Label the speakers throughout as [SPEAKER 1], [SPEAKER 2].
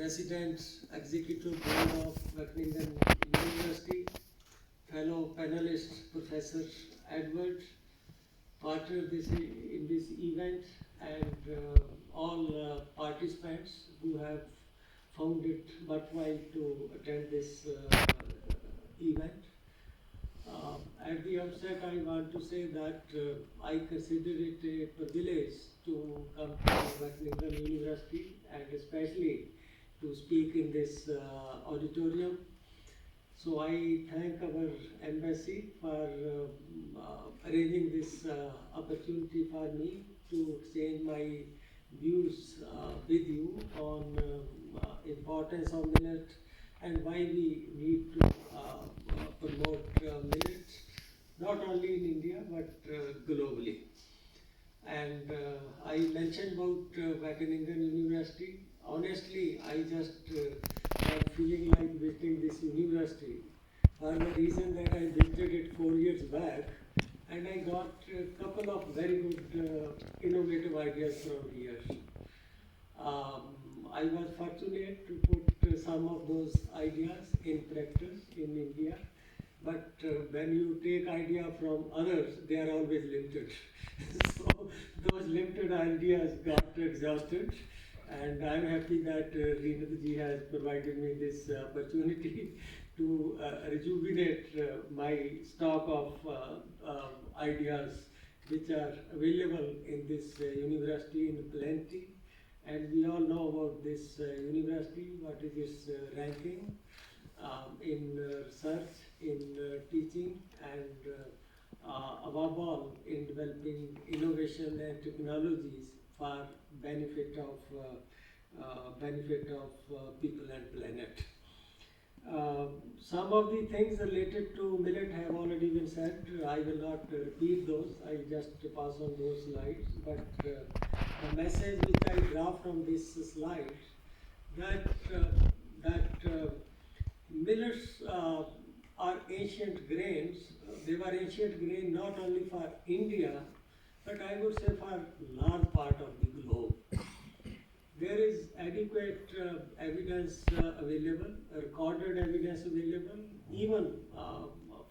[SPEAKER 1] President, Executive Board of Wageningen University, fellow panelist Professor Edward, partner in this event, and all participants who have found it worthwhile to attend this event. At the outset, I want to say that I consider it a privilege to come to Wageningen University and especially to speak in this auditorium. So I thank our embassy for arranging this opportunity for me to exchange my views with you on importance of millet and why we need to promote millet, not only in India but globally. And I mentioned about Wageningen University. Honestly, I just am feeling like visiting this university for the reason that I visited it 4 years back, and I got a couple of very good innovative ideas from here. I was fortunate to put some of those ideas in practice in India, but when you take idea from others, they are always limited. So those limited ideas got exhausted, and I'm happy that Reenat has provided me this opportunity to rejuvenate my stock of ideas which are available in this university in plenty. And we all know about this university, what is its ranking in research, in teaching, and above all in developing innovation and technologies for benefit of people and planet. Some of the things related to millet have already been said. I will not repeat those. I just pass on those slides. But the message which I draw from this slide that millets are ancient grains. They were ancient grain not only for India, but I would say for large part of the globe. There is adequate evidence available, recorded evidence available, even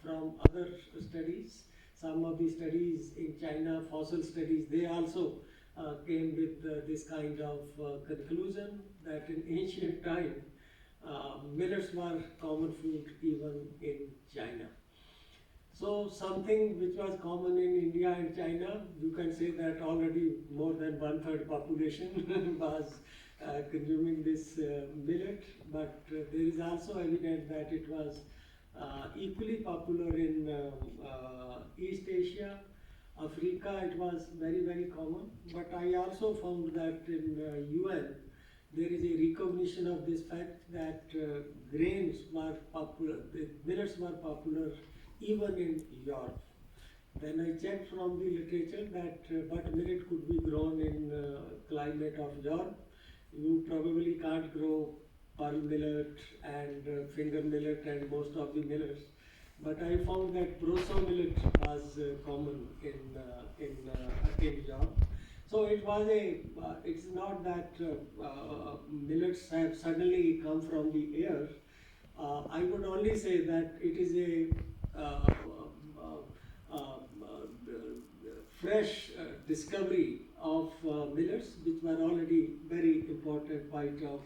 [SPEAKER 1] from other studies. Some of the studies in China, fossil studies, they also came with this kind of conclusion that in ancient time, millets were common food even in China. So something which was common in India and China, you can say that already more than 1/3 population was consuming this millet, but there is also evidence that it was equally popular in East Asia, Africa. It was very, very common, but I also found that in UN there is a recognition of this fact that grains were popular, the millets were popular even in Europe. Then I checked from the literature that but millet could be grown in climate of Europe. You probably can't grow pearl millet and finger millet and most of the millets. But I found that proso millet was common in Europe. So it was it's not that millets have suddenly come from the air. I would only say that it is a fresh discovery of millets, which were already very important part of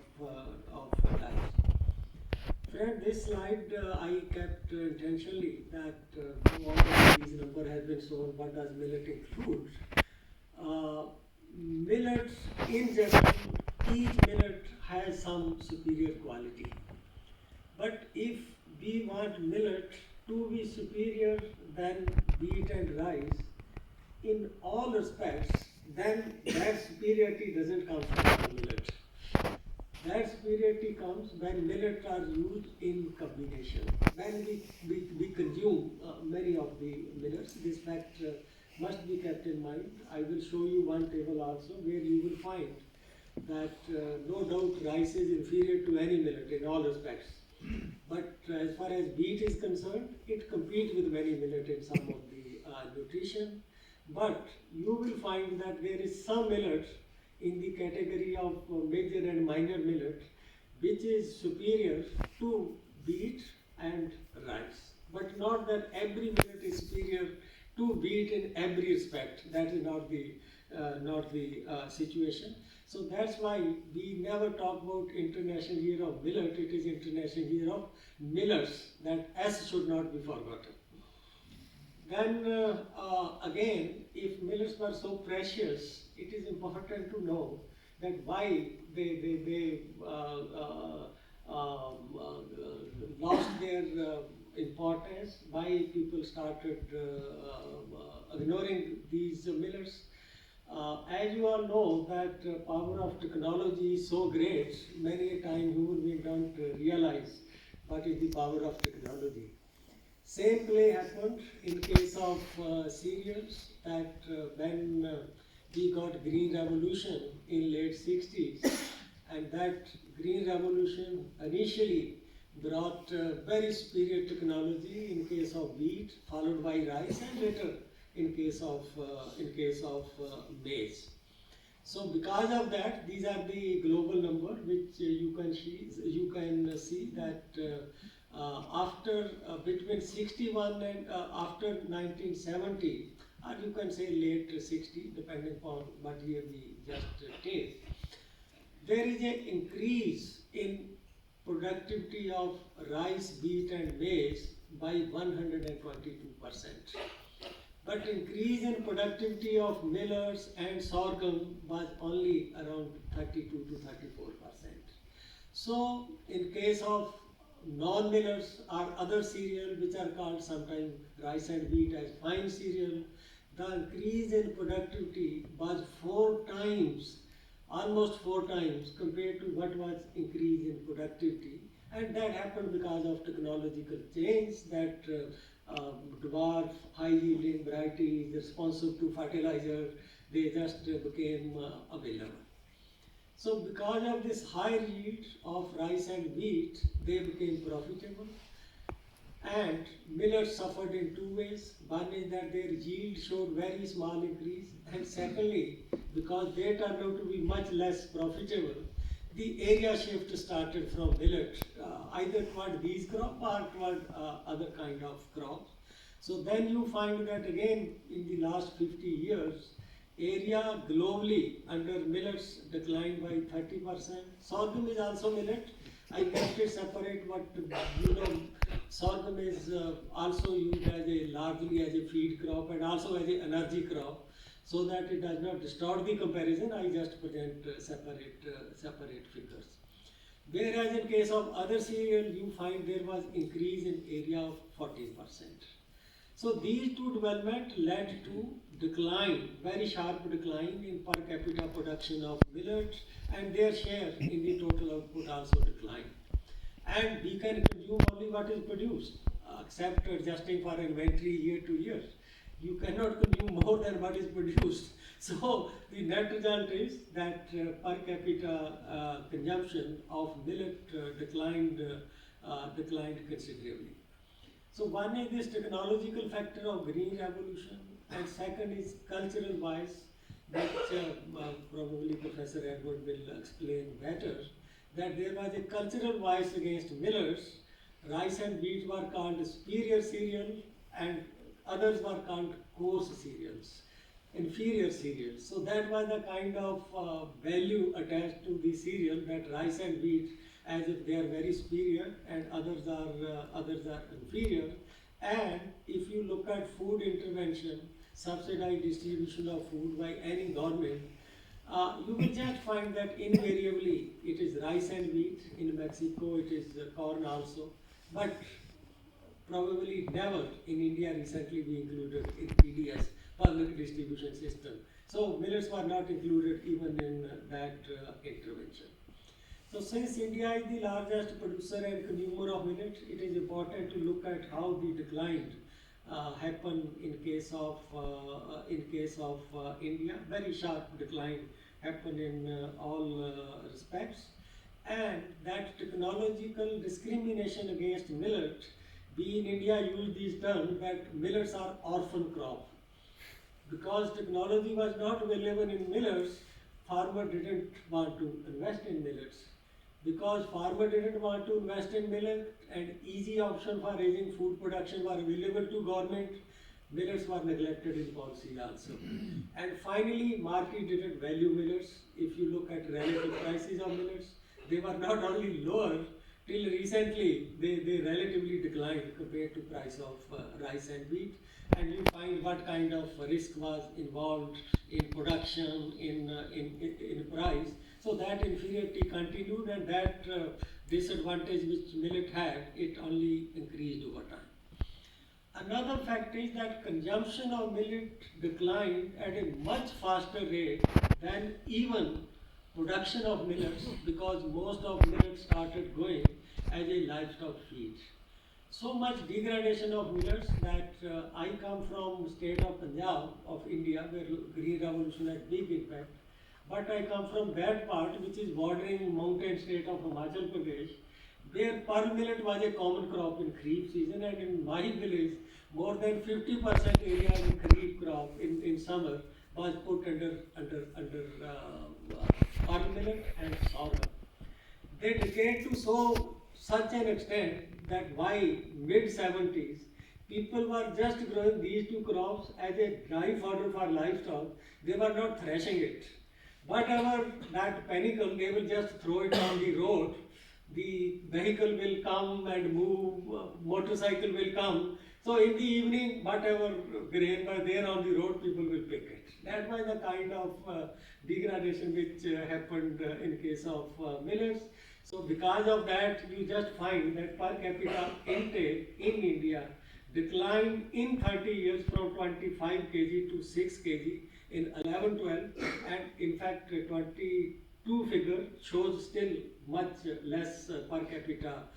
[SPEAKER 1] life. Friend, this slide I kept intentionally that all these number has been shown. What does millet include? Millets in general, each millet has some superior quality. But if we want millet to be superior than wheat and rice in all respects, then that superiority doesn't come from millet. That superiority comes when millets are used in combination. When we consume many of the millets, this fact must be kept in mind. I will show you one table also where you will find that no doubt rice is inferior to any millet in all respects. But as far as wheat is concerned, it competes with many millet in some of the nutrition. But you will find that there is some millet in the category of major and minor millet which is superior to wheat and rice. But not that every millet is superior to wheat in every respect. That is not the situation. So that's why we never talk about International Year of Millet. It is International Year of Millets. That S should not be forgotten. Then again, if millets were so precious, it is important to know that why they lost their importance, why people started ignoring these millets. As you all know, that power of technology is so great, many a time human beings don't realize what is the power of technology. Same play happened in case of cereals, that when we got green revolution in late 60s, and that green revolution initially brought very superior technology in case of wheat, followed by rice, and later in case of maize. So because of that, these are the global number which you can see that after between 61 and after 1970, or you can say late 60, depending upon what year we just take, there is an increase in productivity of rice, wheat, and maize by 122%. But increase in productivity of millets and sorghum was only around 32 to 34%. So in case of non-millets or other cereal, which are called sometimes rice and wheat as fine cereal, the increase in productivity was 4 times, almost 4 times compared to what was increase in productivity. And that happened because of technological change, that dwarf high yielding varieties responsive to fertilizer, they just became available. So because of this high yield of rice and wheat, they became profitable. And millets suffered in 2 ways. One is that their yield showed very small increase, and secondly, because they turned out to be much less profitable, the area shift started from millet either toward these crop or toward other kind of crops. So then you find that again in the last 50 years, area globally under millets declined by 30%. Sorghum is also millet. I kept it separate, but sorghum is also used as largely as a feed crop and also as an energy crop. So that it does not distort the comparison, I just present separate figures. Whereas in case of other cereal, you find there was increase in area of 14%. So these two development led to decline, very sharp decline in per capita production of millets, and their share in the total output also declined. And we can consume only what is produced, except adjusting for inventory year to year. You cannot consume more than what is produced. So the net result is that per capita consumption of millet declined considerably. So one is this technological factor of green revolution, and second is cultural bias, which probably Professor Edward will explain better, that there was a cultural bias against millets. Rice and wheat were called superior cereal, and others were called coarse cereals, inferior cereals. So that was the kind of value attached to the cereal, that rice and wheat as if they are very superior and others are inferior. And if you look at food intervention, subsidized distribution of food by any government, you will just find that invariably it is rice and wheat. In Mexico it is corn also, but probably never in India recently we included in PDS, public distribution system. So millets were not included even in that intervention. So since India is the largest producer and consumer of millet, it is important to look at how the decline happened in case of India. Very sharp decline happened in all respects, and that technological discrimination against millet. We in India use these terms that millets are orphan crop. Because technology was not available in millets, farmer didn't want to invest in millets. because farmer didn't want to invest in millet and easy option for raising food production were available to government, millets were neglected in policy also. And finally, market didn't value millets. If you look at relative prices of millets, they were not only lower, till recently they relatively declined compared to price of rice and wheat. And you find what kind of risk was involved in production, in price. So that inferiority continued, and that disadvantage which millet had, it only increased over time. Another fact is that consumption of millet declined at a much faster rate than even production of millets, because most of millets started going as a livestock feed. So much degradation of millets that I come from state of Punjab of India, where green revolution had big impact. But I come from that part which is bordering mountain state of Himachal Pradesh, where pearl millet was a common crop in Kharif season, and in my village more than 50% area in Kharif crop in summer was put under pearl millet and sorghum. They decayed to such an extent that by mid 70s, people were just growing these two crops as a dry fodder for livestock. They were not threshing it. Whatever that panicle, they will just throw it on the road. The vehicle will come and move, motorcycle will come. So in the evening, whatever grain were there on the road, people will pick it. That was the kind of degradation which happened in case of millets. So because of that, you just find that per capita intake in India declined in 30 years from 25 kg to 6 kg in 11-12, and in fact 22 figure shows still much less per capita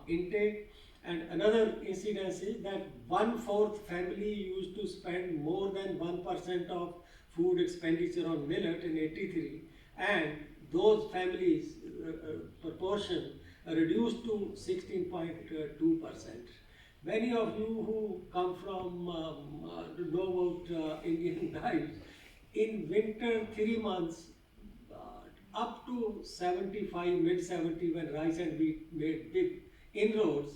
[SPEAKER 1] intake. And another incidence is that 1/4 family used to spend more than 1% of food expenditure on millet in 83, and those families proportion reduced to 16.2%. Many of you who come from know about Indian diets, in winter 3 months up to 75, mid 70, when rice and wheat made big inroads,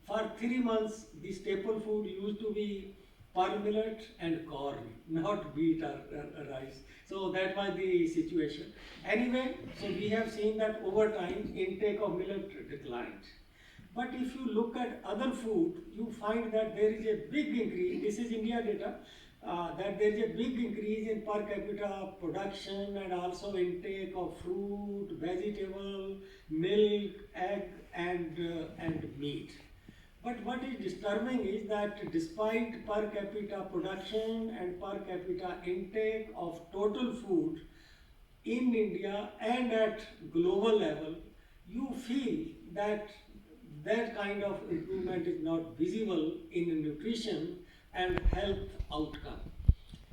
[SPEAKER 1] for 3 months the staple food used to be pearl millet and corn, not wheat or rice. So that was the situation. Anyway, so we have seen that over time intake of millet declined. But if you look at other food, you find that there is a big increase. This is India data. That there is a big increase in per capita production and also intake of fruit, vegetable, milk, egg, and meat. But what is disturbing is that despite per capita production and per capita intake of total food in India and at global level, you feel that that kind of improvement is not visible in nutrition and health outcome.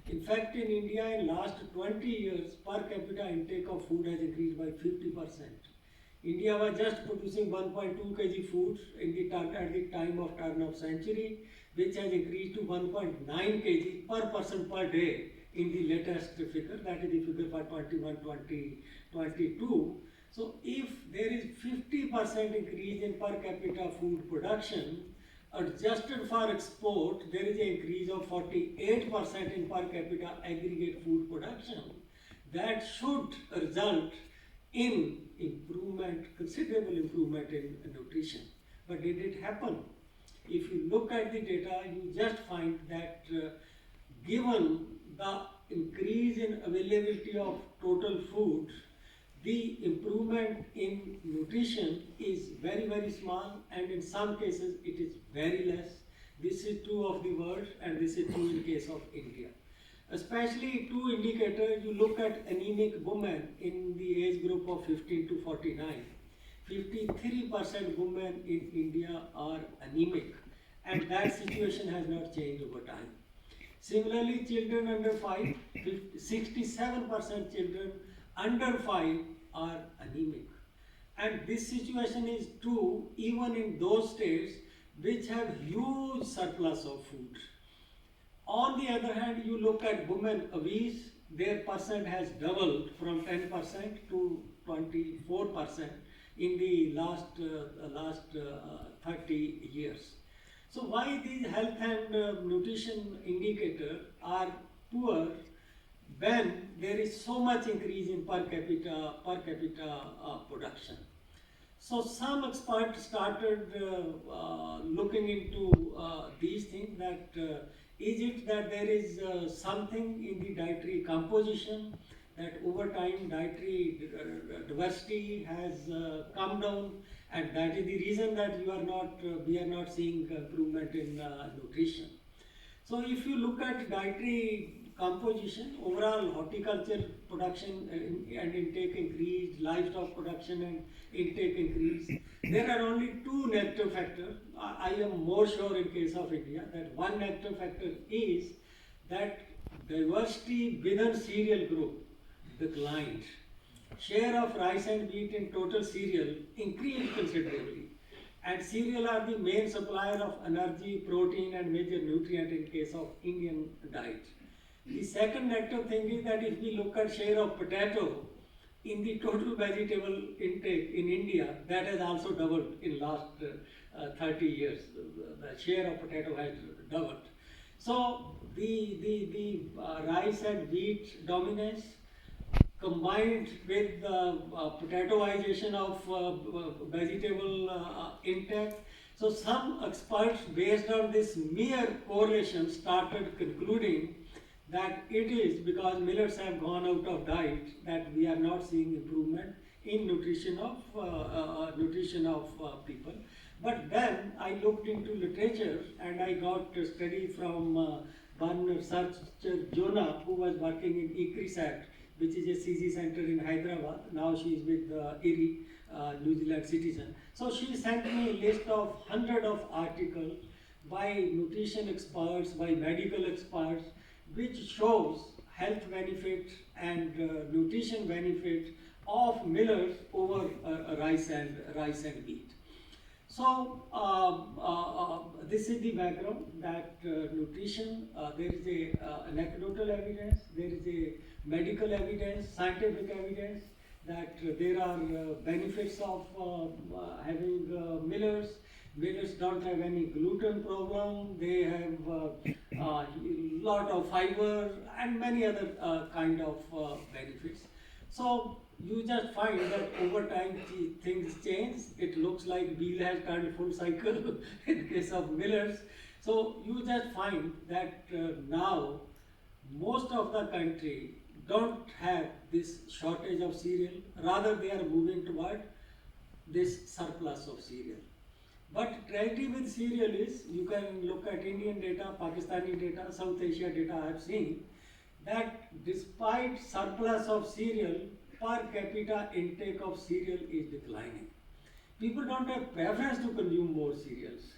[SPEAKER 1] In fact, in India in last 20 years, per capita intake of food has increased by 50%. India was just producing 1.2 kg food at the time of turn of century, which has increased to 1.9 kg per person per day in the latest figure, that is the figure for 21-22. So if there is 50% increase in per capita food production, adjusted for export, there is an increase of 48% in per capita aggregate food production. That should result in improvement, considerable improvement in nutrition. But did it happen? If you look at the data, you just find that given the increase in availability of total food, the improvement in nutrition is very, very small, and in some cases it is very less. This is true of the world, and this is true in case of India. Especially two indicators, you look at anemic women in the age group of 15 to 49. 53% women in India are anemic, and that situation has not changed over time. Similarly, children under 5, 67% children under 5 are anemic. And this situation is true even in those states which have huge surplus of food. On the other hand, you look at women obese, their percent has doubled from 10% to 24% in the last 30 years. So why these health and nutrition indicators are poor when there is so much increase in per capita production? So some experts started looking into these things, that is it that there is something in the dietary composition, that over time dietary diversity has come down, and that is the reason that we are not seeing improvement in nutrition. So if you look at dietary composition, overall horticulture production and intake increased, livestock production and intake increased. There are only two negative factors. I am more sure in case of India that one negative factor is that diversity within cereal group declined. Share of rice and wheat in total cereal increased considerably, and cereal are the main supplier of energy, protein and major nutrient in case of Indian diet. The second negative thing is that if we look at share of potato in the total vegetable intake in India, that has also doubled in last 30 years. The share of potato has doubled. So the rice and wheat dominance combined with the potatoization of vegetable intake. So some experts, based on this mere correlation, started concluding that it is because millets have gone out of diet that we are not seeing improvement in nutrition of people. But then I looked into literature and I got a study from one researcher, Jonah, who was working in ICRISAT, which is a CG center in Hyderabad. Now she is with IRI, New Zealand citizen. So she sent me a list of hundreds of articles by nutrition experts, by medical experts, which shows health benefit and nutrition benefit of millets over rice and wheat. So this is the background that nutrition, there is anecdotal evidence, there is a medical evidence, scientific evidence that there are benefits of having millets. Millets don't have any gluten problem, they have lot of fiber and many other kind of benefits. So you just find that over time things change. It looks like wheel has turned full cycle in case of millets. So you just find that now most of the country don't have this shortage of cereal, rather they are moving toward this surplus of cereal. But tragedy with cereal is, you can look at Indian data, Pakistani data, South Asia data I have seen, that despite surplus of cereal, per capita intake of cereal is declining. People don't have preference to consume more cereals.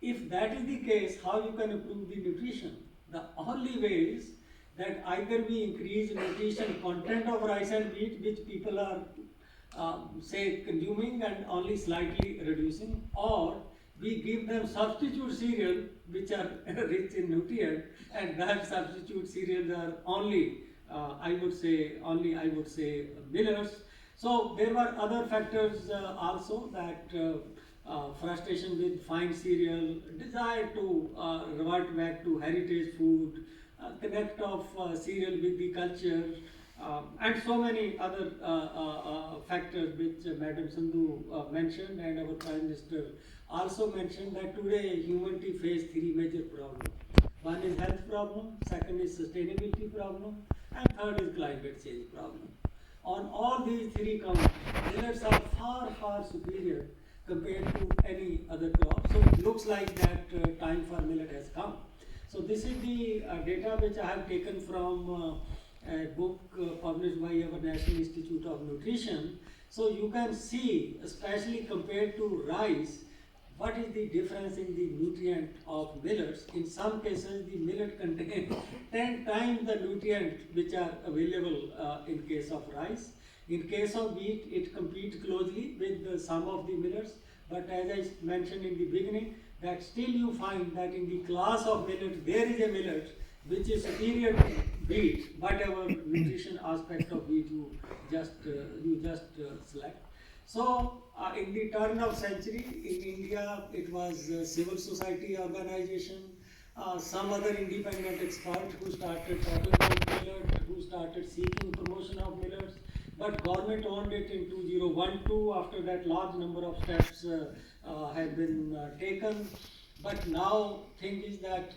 [SPEAKER 1] If that is the case, how you can improve the nutrition? The only way is that either we increase nutrition content of rice and wheat, which people are say consuming and only slightly reducing, or we give them substitute cereal which are rich in nutrient, and that substitute cereals are only I would say millets. So there were other factors also, that frustration with fine cereal, desire to revert back to heritage food, connect of cereal with the culture, and so many other factors which Madam Sandhu mentioned, and our Prime Minister also mentioned, that today humanity face three major problems. One is health problem, second is sustainability problem, and third is climate change problem. On all these three counts, millets are far superior compared to any other crop. So it looks like that time for millet has come. So this is the data which I have taken from a book published by our National Institute of Nutrition. So you can see, especially compared to rice, what is the difference in the nutrient of millets. In some cases, the millet contains 10 times the nutrient which are available in case of rice. In case of wheat, it competes closely with some of the millets, but as I mentioned in the beginning, that still you find that in the class of millet, there is a millet which is superior to wheat, whatever nutrition aspect of wheat you just select. So, in the turn of century in India, it was civil society organization, some other independent expert who started talking about millet, who started seeking promotion of millets, but government owned it in 2012. After that, large number of steps have been taken. But now, thing is that,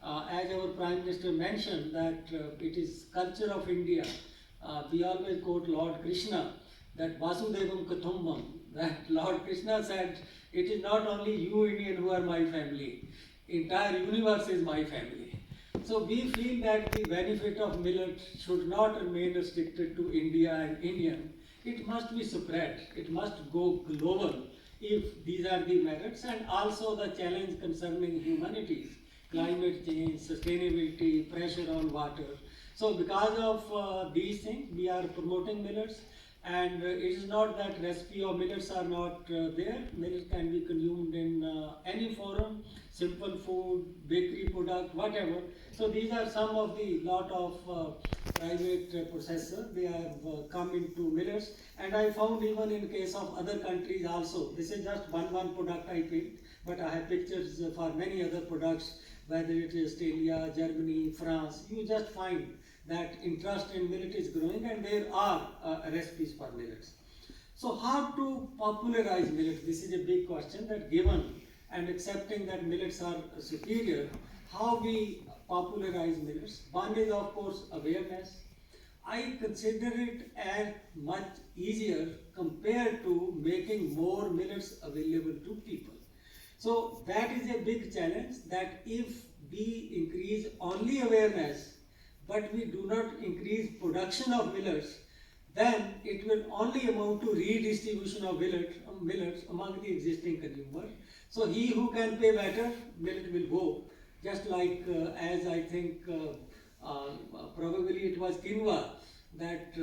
[SPEAKER 1] as our Prime Minister mentioned, that it is culture of India. We always quote Lord Krishna, that Vasudevam Kutumbam, that Lord Krishna said, it is not only you Indian who are my family, entire universe is my family. So we feel that the benefit of millet should not remain restricted to India and Indian. It must be spread, it must go global if these are the merits, and also the challenge concerning humanities, climate change, sustainability, pressure on water. So because of these things, we are promoting millets. And it is not that recipe of millets are not there. Millets can be consumed in any forum, simple food, bakery product, whatever. So these are some of the lot of private processors. They have come into millets, and I found even in case of other countries also. This is just one product I picked, but I have pictures for many other products, whether it is Australia, Germany, France. You just find that interest in millet is growing, and there are recipes for millets. So how to popularize millet? This is a big question, that given and accepting that millets are superior, how we popularize millets? One is of course awareness. I consider it as much easier compared to making more millets available to people. So that is a big challenge, that if we increase only awareness, but we do not increase production of millets, then it will only amount to redistribution of millets among the existing consumers. So he who can pay better, millet will go. Just like as I think probably it was quinoa, that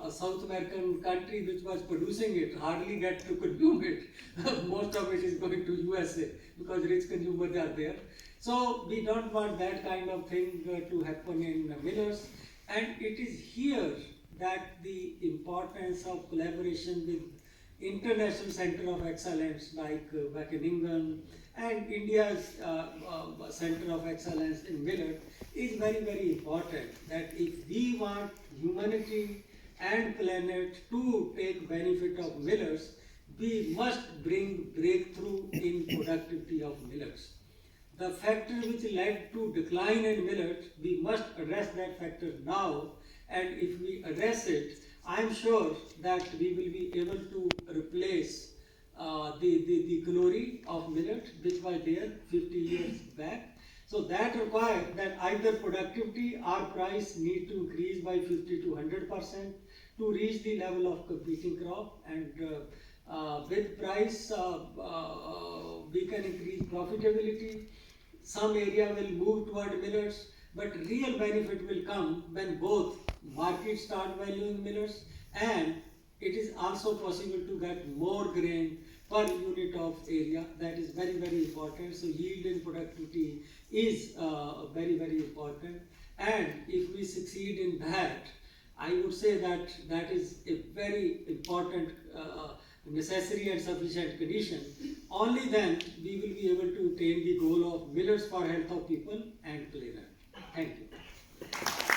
[SPEAKER 1] a South American country which was producing it hardly get to consume it. Most of it is going to USA because rich consumers are there. So we don't want that kind of thing to happen in millets. And it is here that the importance of collaboration with international center of excellence like Wageningen and India's center of excellence in millet is very, very important. That if we want humanity and planet to take benefit of millets, we must bring breakthrough in productivity of millets. The factor which led to decline in millet, we must address that factor now, and if we address it, I am sure that we will be able to replace the glory of millet which was there 50 years back. So that requires that either productivity or price need to increase by 50 to 100% to reach the level of competing crop, and with price we can increase profitability. Some area will move toward millets, but real benefit will come when both markets start valuing millets, and it is also possible to get more grain per unit of area. That is very, very important. So yield and productivity is very, very important, and if we succeed in that, I would say that that is a very important necessary and sufficient condition. Only then we will be able to attain the goal of millets for health of people and planet. Thank you.